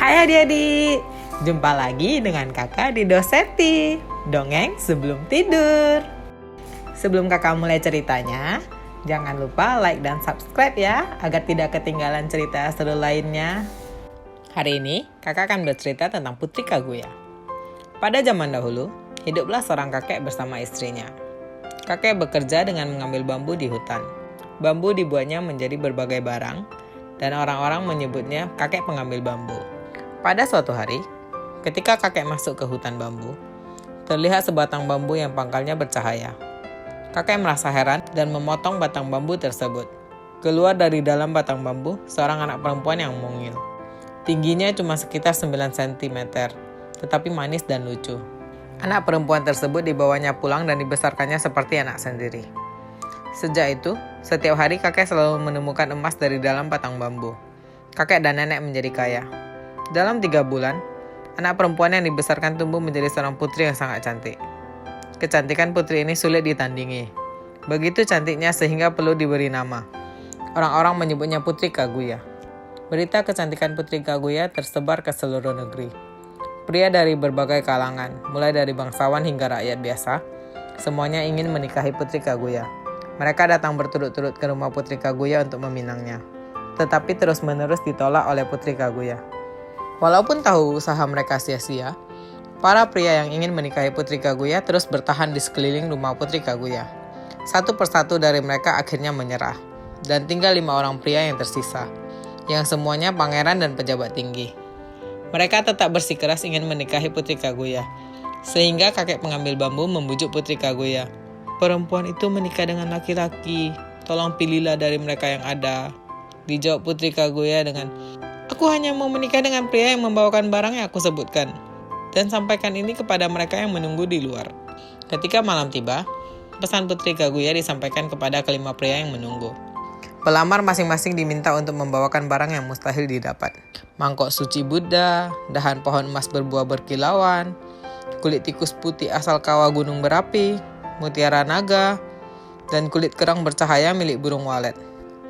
Hai adik-adik, jumpa lagi dengan kakak di Doseti, dongeng sebelum tidur. Sebelum kakak mulai ceritanya, jangan lupa like dan subscribe ya, agar tidak ketinggalan cerita seru lainnya. Hari ini, kakak akan bercerita tentang Putri Kaguya. Pada zaman dahulu, hiduplah seorang kakek bersama istrinya. Kakek bekerja dengan mengambil bambu di hutan. Bambu dibuatnya menjadi berbagai barang, dan orang-orang menyebutnya kakek pengambil bambu. Pada suatu hari, ketika kakek masuk ke hutan bambu, terlihat sebatang bambu yang pangkalnya bercahaya. Kakek merasa heran dan memotong batang bambu tersebut. Keluar dari dalam batang bambu, seorang anak perempuan yang mungil. Tingginya cuma sekitar 9 cm, tetapi manis dan lucu. Anak perempuan tersebut dibawanya pulang dan dibesarkannya seperti anak sendiri. Sejak itu, setiap hari kakek selalu menemukan emas dari dalam batang bambu. Kakek dan nenek menjadi kaya. Dalam 3 bulan, anak perempuan yang dibesarkan tumbuh menjadi seorang putri yang sangat cantik. Kecantikan putri ini sulit ditandingi. Begitu cantiknya sehingga perlu diberi nama. Orang-orang menyebutnya Putri Kaguya. Berita kecantikan Putri Kaguya tersebar ke seluruh negeri. Pria dari berbagai kalangan, mulai dari bangsawan hingga rakyat biasa, semuanya ingin menikahi Putri Kaguya. Mereka datang berturut-turut ke rumah Putri Kaguya untuk meminangnya. Tetapi terus-menerus ditolak oleh Putri Kaguya. Walaupun tahu usaha mereka sia-sia, para pria yang ingin menikahi Putri Kaguya terus bertahan di sekeliling rumah Putri Kaguya. Satu persatu dari mereka akhirnya menyerah, dan tinggal 5 orang pria yang tersisa, yang semuanya pangeran dan pejabat tinggi. Mereka tetap bersikeras ingin menikahi Putri Kaguya, sehingga kakek pengambil bambu membujuk Putri Kaguya. "Perempuan itu menikah dengan laki-laki, tolong pilihlah dari mereka yang ada." Dijawab Putri Kaguya dengan, "Aku hanya mau menikah dengan pria yang membawakan barang yang aku sebutkan, dan sampaikan ini kepada mereka yang menunggu di luar." Ketika malam tiba, pesan Putri Kaguya disampaikan kepada kelima pria yang menunggu. Pelamar masing-masing diminta untuk membawakan barang yang mustahil didapat. Mangkok suci Buddha, dahan pohon emas berbuah berkilauan, kulit tikus putih asal kawah gunung berapi, mutiara naga, dan kulit kerang bercahaya milik burung walet.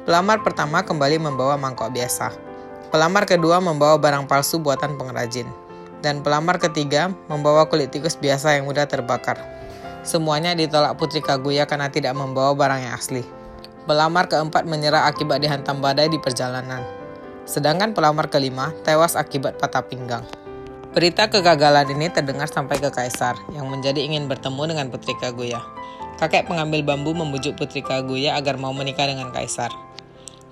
Pelamar pertama kembali membawa mangkok biasa. Pelamar kedua membawa barang palsu buatan pengrajin. Dan pelamar ketiga membawa kulit tikus biasa yang mudah terbakar. Semuanya ditolak Putri Kaguya karena tidak membawa barang yang asli. Pelamar keempat menyerah akibat dihantam badai di perjalanan. Sedangkan pelamar kelima tewas akibat patah pinggang. Berita kegagalan ini terdengar sampai ke Kaisar, yang menjadi ingin bertemu dengan Putri Kaguya. Kakek pengambil bambu membujuk Putri Kaguya agar mau menikah dengan Kaisar.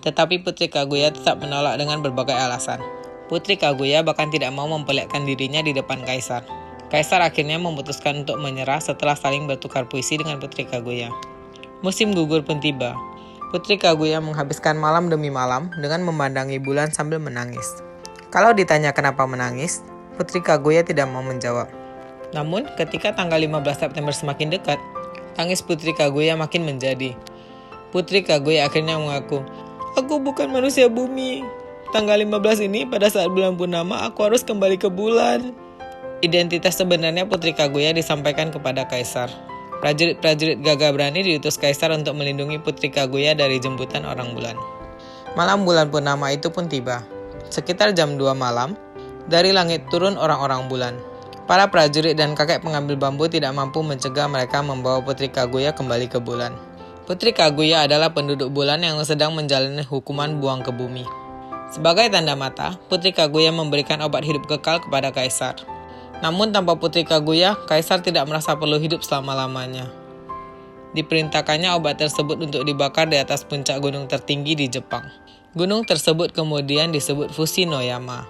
Tetapi Putri Kaguya tetap menolak dengan berbagai alasan. Putri Kaguya bahkan tidak mau memperlihatkan dirinya di depan Kaisar. Kaisar akhirnya memutuskan untuk menyerah setelah saling bertukar puisi dengan Putri Kaguya. Musim gugur pun tiba. Putri Kaguya menghabiskan malam demi malam dengan memandangi bulan sambil menangis. Kalau ditanya kenapa menangis, Putri Kaguya tidak mau menjawab. Namun, ketika tanggal 15 September semakin dekat, tangis Putri Kaguya makin menjadi. Putri Kaguya akhirnya mengaku, "Aku bukan manusia bumi. Tanggal 15 ini pada saat bulan purnama aku harus kembali ke bulan." Identitas sebenarnya Putri Kaguya disampaikan kepada Kaisar. Prajurit-prajurit gagah berani diutus Kaisar untuk melindungi Putri Kaguya dari jemputan orang bulan. Malam bulan purnama itu pun tiba. Sekitar jam 2 malam, dari langit turun orang-orang bulan. Para prajurit dan kakek pengambil bambu tidak mampu mencegah mereka membawa Putri Kaguya kembali ke bulan. Putri Kaguya adalah penduduk bulan yang sedang menjalani hukuman buang ke bumi. Sebagai tanda mata, Putri Kaguya memberikan obat hidup kekal kepada Kaisar. Namun tanpa Putri Kaguya, Kaisar tidak merasa perlu hidup selama-lamanya. Diperintahkannya obat tersebut untuk dibakar di atas puncak gunung tertinggi di Jepang. Gunung tersebut kemudian disebut Fushinoyama,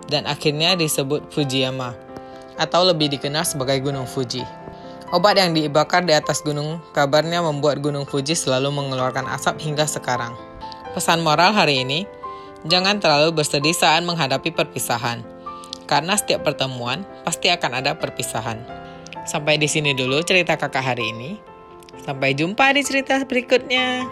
dan akhirnya disebut Fujiyama, atau lebih dikenal sebagai Gunung Fuji. Obat yang dibakar di atas gunung kabarnya membuat Gunung Fuji selalu mengeluarkan asap hingga sekarang. Pesan moral hari ini, jangan terlalu bersedih saat menghadapi perpisahan, karena setiap pertemuan pasti akan ada perpisahan. Sampai di sini dulu cerita kakak hari ini. Sampai jumpa di cerita berikutnya.